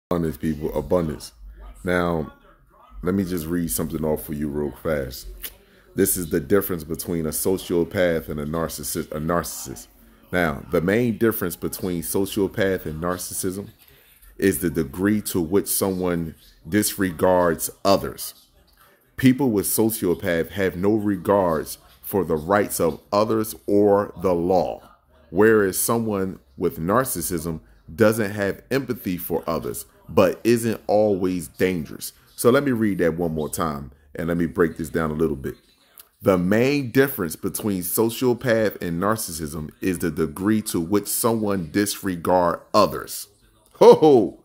Abundance, people, abundance. Now, let me just read something off for you real fast. This is the difference between a sociopath and a narcissist. Now, the main difference between sociopath and narcissism is the degree to which someone disregards others. People with sociopath have no regards for the rights of others or the law, whereas someone with narcissism doesn't have empathy for others, but isn't always dangerous. So let me read that one more time, and let me break this down a little bit. The main difference between sociopath and narcissism is the degree to which someone disregards others. Ho!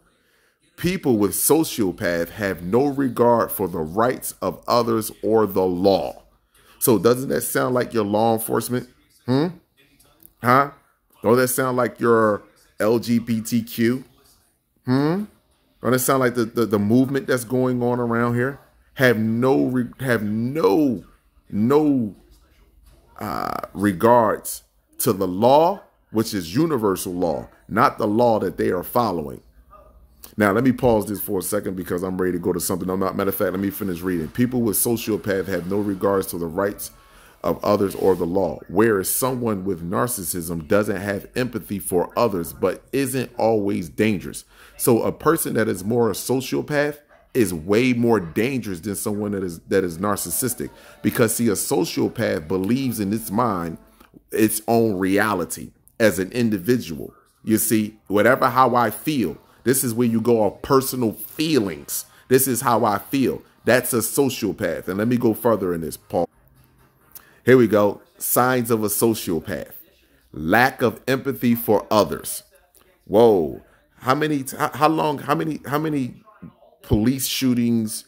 People with sociopath have no regard for the rights of others or the law. So doesn't that sound like your law enforcement? Huh? Don't that sound like your LGBTQ? Don't that sound like the movement that's going on around here? Have no regards to the law, which is universal law, not the law that they are following. Now, let me pause this for a second because I'm ready to go to something. Matter of fact, let me finish reading. People with sociopath have no regards to the rights of others or the law, whereas someone with narcissism doesn't have empathy for others, but isn't always dangerous. So a person that is more a sociopath is way more dangerous than someone that is narcissistic, because see, a sociopath believes in its mind its own reality as an individual. You see, whatever how I feel, this is where you go off personal feelings. This is how I feel. That's a sociopath. And let me go further in this, Paul. Here we go. Signs of a sociopath. Lack of empathy for others. Whoa. How many police shootings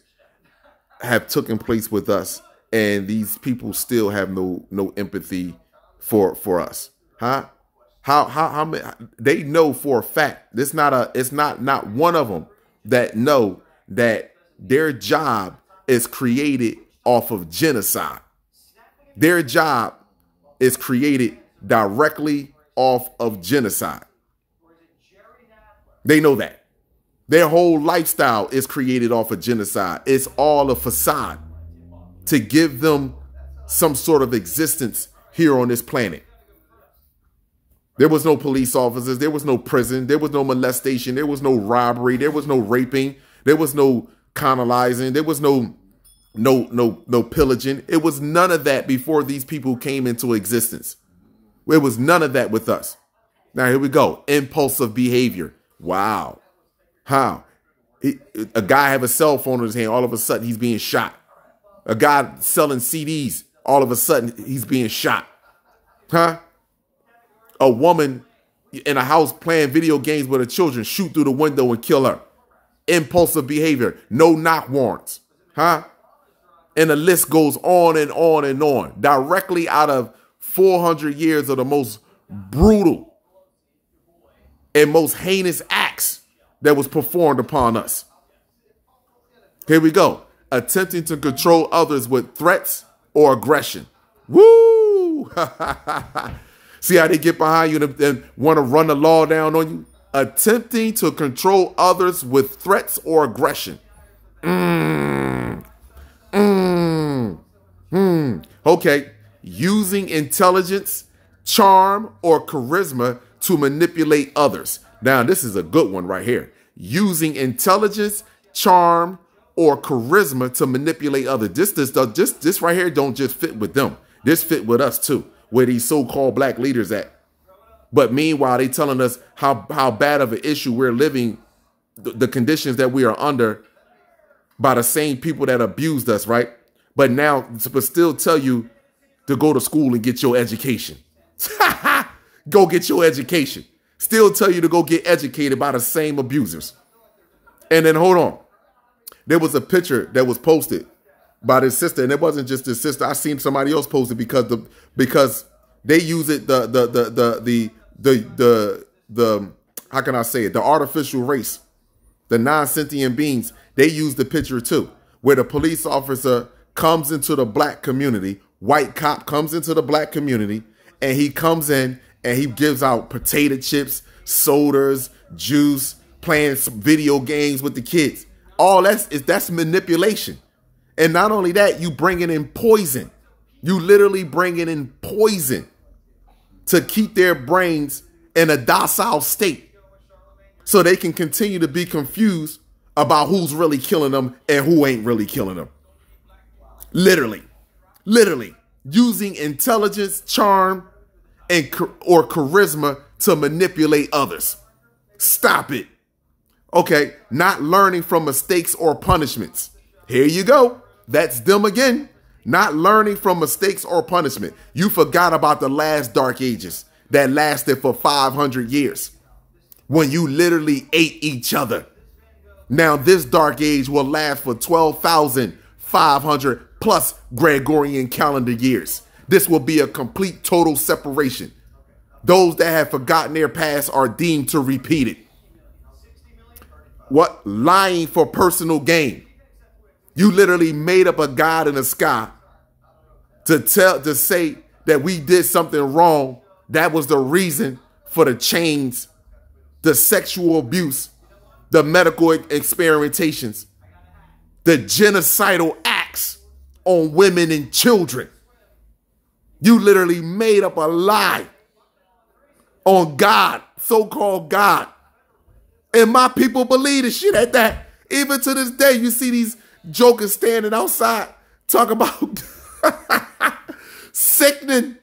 have taken place with us, and these people still have no empathy for us? Huh? How many? They know for a fact. It's not one of them that know that their job is created off of genocide. Their job is created directly off of genocide. They know that. Their whole lifestyle is created off of genocide. It's all a facade to give them some sort of existence here on this planet. There was no police officers. There was no prison. There was no molestation. There was no robbery. There was no raping. There was no colonizing. There was no pillaging. It was none of that before these people came into existence. It was none of that with us. Now, here we go. Impulsive behavior. Wow. How? A guy have a cell phone in his hand. All of a sudden, he's being shot. A guy selling CDs. All of a sudden, he's being shot. Huh? A woman in a house playing video games with her children, shoot through the window and kill her. Impulsive behavior. No knock warrants. Huh? And the list goes on and on and on. Directly out of 400 years of the most brutal and most heinous acts that was performed upon us. Here we go. Attempting to control others with threats or aggression. Woo! See how they get behind you and want to run the law down on you? Attempting to control others with threats or aggression. Okay. Using intelligence, charm, or charisma to manipulate others. Now, this is a good one right here. Using intelligence, charm, or charisma to manipulate others. This right here don't just fit with them. This fit with us too, where these so-called black leaders at. But meanwhile, they telling us how bad of an issue we're living, the conditions that we are under by the same people that abused us, right? But now, but still tell you to go to school and get your education. Go get your education. Still tell you to go get educated by the same abusers. And then hold on. There was a picture that was posted by this sister, and it wasn't just this sister. I seen somebody else post it because they use it the how can I say it? The artificial race, the non-sentient beings. They use the picture too, where the police officer comes into the black community, white cop comes into the black community, and he comes in and he gives out potato chips, sodas, juice, playing some video games with the kids. All that's manipulation. And not only that, you bringing in poison. You literally bringing in poison to keep their brains in a docile state so they can continue to be confused about who's really killing them and who ain't really killing them. Literally using intelligence, charm, or charisma to manipulate others. Stop it. Okay, not learning from mistakes or punishments. Here you go. That's them again. Not learning from mistakes or punishment. You forgot about the last dark ages that lasted for 500 years when you literally ate each other. Now this dark age will last for 12,500 plus Gregorian calendar years. This will be a complete total separation. Those that have forgotten their past are deemed to repeat it. What? Lying for personal gain. You literally made up a God in the sky to say that we did something wrong. That was the reason for the chains, the sexual abuse, the medical experimentations, the genocidal acts on women and children. You literally made up a lie on God, so-called God. And my people believe the shit at that. Even to this day, you see these jokers standing outside talking about sickening,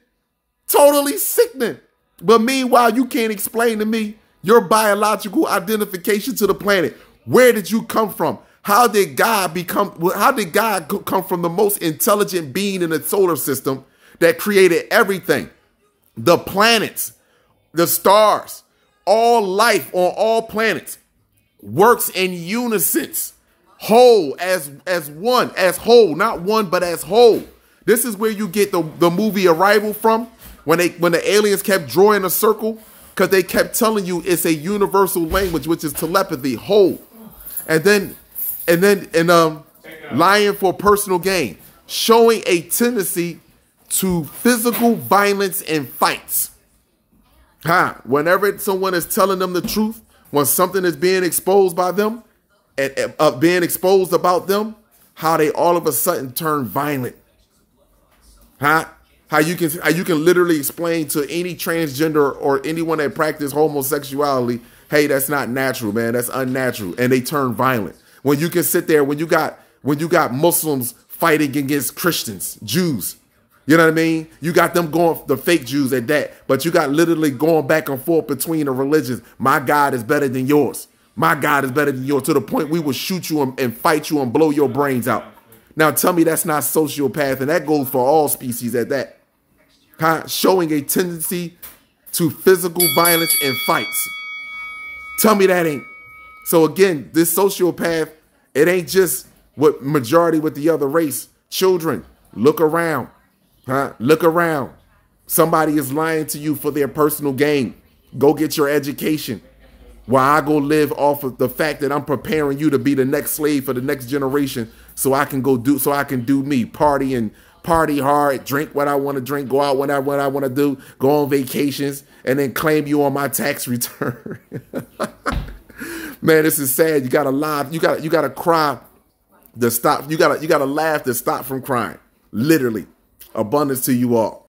totally sickening. But meanwhile, you can't explain to me your biological identification to the planet. Where did you come from? How did God come from the most intelligent being in the solar system that created everything? The planets, the stars, all life on all planets works in unison, whole as one, as whole, not one, but as whole. This is where you get the movie Arrival from, when the aliens kept drawing a circle, because they kept telling you it's a universal language, which is telepathy, whole. And then lying for personal gain, showing a tendency to physical violence and fights. Whenever someone is telling them the truth, when something is being exposed by them and being exposed about them, how they all of a sudden turn violent. How you can literally explain to any transgender or anyone that practices homosexuality, hey, that's not natural, man. That's unnatural. And they turn violent. When you can sit there, when you got Muslims fighting against Christians, Jews, you know what I mean? You got them going, the fake Jews at that, but you got literally going back and forth between the religions. My God is better than yours. My God is better than yours, to the point we will shoot you and fight you and blow your brains out. Now tell me that's not sociopath, and that goes for all species at that. Showing a tendency to physical violence and fights. Tell me that ain't. So again, this sociopath, it ain't just what majority with the other race. Children, look around. Look around. Somebody is lying to you for their personal gain. Go get your education, while I go live off of the fact that I'm preparing you to be the next slave for the next generation, so I can do me, party hard, drink what I want to drink, go out when I want to do, go on vacations, and then claim you on my tax return. Man, this is sad. You gotta lie. You gotta cry to stop. You gotta laugh to stop from crying. Literally. Abundance to you all.